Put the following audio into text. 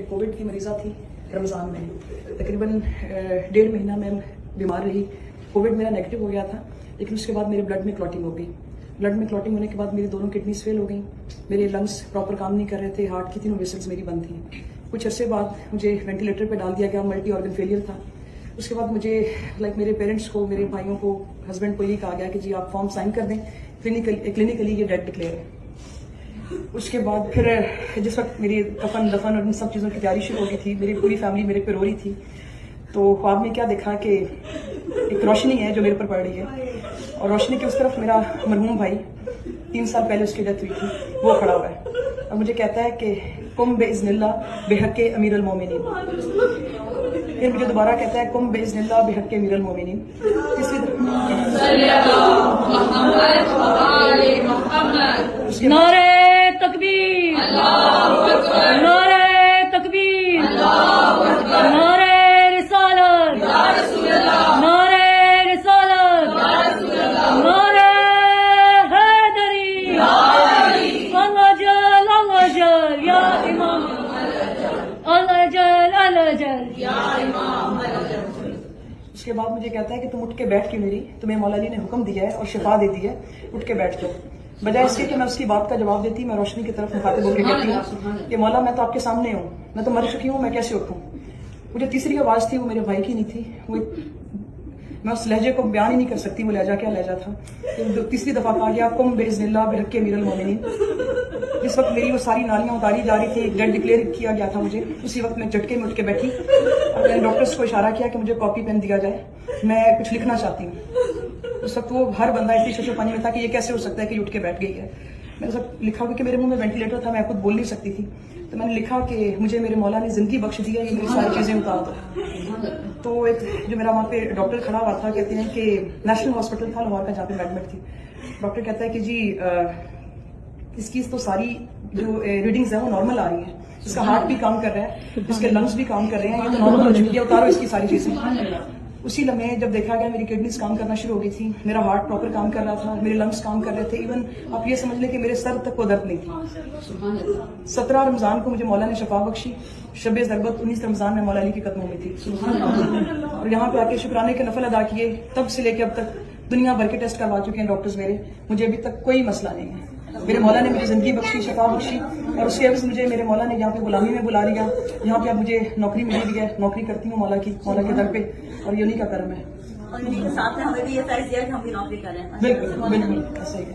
Covid की मरीज़ा थी रमज़ान में, तकरीबन 1.5 महीना मैं बीमार रही। कोविड मेरा नेगेटिव हो गया था, लेकिन उसके बाद मेरे ब्लड में क्लॉटिंग हो गई। ब्लड में क्लॉटिंग होने के बाद मेरी दोनों किडनीज फेल हो गई, मेरे लंग्स प्रॉपर काम नहीं कर रहे थे, हार्ट की तीनों वेसल्स मेरी बंद थी। कुछ अरसे बाद मुझे वेंटिलेटर पे डाल दिया गया, मल्टी ऑर्गन फेलियर था। उसके बाद मुझे मेरे पेरेंट्स को, मेरे भाइयों को, हस्बैंड को यही कहा गया कि जी आप फॉर्म साइन कर दें, क्लिनिकली ये डेड डिक्लेयर है। उसके बाद फिर जिस वक्त मेरी कफन दफन और इन सब चीज़ों की तैयारी शुरू हो गई थी, मेरी पूरी फैमिली मेरे पे रो रही थी, तो ख्वाब में क्या देखा कि एक रोशनी है जो मेरे ऊपर पड़ रही है, और रोशनी के उस तरफ मेरा मरहूम भाई 3 साल पहले उसकी डेथ हुई थी, वो खड़ा हुआ है और मुझे कहता है कि कुम बेइज़्निल्लाह बिहक़्क़े अमीरुल मोमिनीन। फिर मुझे दोबारा कहता है कुम बेइज़्निल्लाह बिहक़्क़े अमीरुल मोमिनीन। नारे तकबीर, नारे तकबीर, नारे रिसालत, नारे रिसालत, नारे हैदरी, अल्लाह जल या इमाम, अल्लाह जल या इमाम। उसके बाद मुझे कहता है कि तुम उठ के बैठ के, मेरी तुम्हें मौला अली ने हुक्म दिया है और शिफा दे दी है, उठ के बैठ जाओ। बजाय इसके कि मैं उसकी बात का जवाब देती, मैं रोशनी की तरफ मुखातिब होकर कहती हूँ कि मौला मैं तो आपके सामने हूँ, मैं तो मर चुकी हूँ, मैं कैसे उठूँ। मुझे तीसरी आवाज़ थी, वो मेरे भाई की नहीं थी, मैं उस लहजे को बयान ही नहीं कर सकती, वो लहजा क्या लहजा था। तो तीसरी दफ़ा कहा गया कुम बेइज़्निल्लाह बिहक़्क़े अमीरुल मोमिनीन। जिस वक्त मेरी वो सारी नालियाँ उतारी जा रही थी, डेड डिक्लेयर किया गया था मुझे, उसी वक्त मैं झटके में उठ के बैठी और मैंने डॉक्टर्स को इशारा किया कि मुझे कॉपी पेन दिया जाए, मैं कुछ लिखना चाहती हूँ। उस वक्त वो हर बंदा इसी शोशोपानी में था कि ये कैसे हो सकता है कि उठ के बैठ गई है। मैंने सब लिखा, क्योंकि मेरे मुंह में वेंटिलेटर था, मैं खुद बोल नहीं सकती थी, तो मैंने लिखा कि मुझे मेरे मौला ने जिंदगी बख्श दी है, ये मेरी सारी चीज़ें उतार दो। तो एक जो मेरा वहाँ पे डॉक्टर खड़ा हुआ था, कहते हैं कि नेशनल हॉस्पिटल था लाहौर का जहाँ पे मैं एडमिट थी, डॉक्टर कहता है कि जी इसकी तो सारी जो रीडिंग्स है वो नॉर्मल आ रही है, इसका हार्ट भी काम कर रहा है, इसके लंग्स भी काम कर रहे हैं, ये तो नॉर्मल हो चुकी है, उतारो इसकी सारी चीज़ें। उसी लम्हे जब देखा गया मेरी किडनीज काम करना शुरू हो गई थी, मेरा हार्ट प्रॉपर काम कर रहा था, मेरे लंग्स काम कर रहे थे, इवन आप ये समझ लें कि मेरे सर तक को दर्द नहीं थी। 17 रमज़ान को मुझे मौला ने शफा बख्शी, शब ज़रबत 19 रमज़ान में मौला अली के कदमों में थी, और यहाँ पे आके शुक्राने के नफल अदा किए। तब से लेके अब तक दुनिया भर के टेस्ट करवा चुके हैं डॉक्टर्स मेरे, मुझे अभी तक कोई मसला नहीं है। मेरे मौला ने मेरी जिंदगी बख्शी, शफा बख्शी, और उसके एवज मुझे मेरे मौला ने यहाँ पे गुलामी में बुला लिया, यहाँ पे अब मुझे नौकरी मिली भी है, नौकरी करती हूँ मौला के दर पे, और ये उन्हीं का कर्म है। और इन्हीं के साथ में हमें भी ये फैज़ दिया कि हम भी नौकरी करें। बिल्कुल बिल्कुल ऐसा ही है।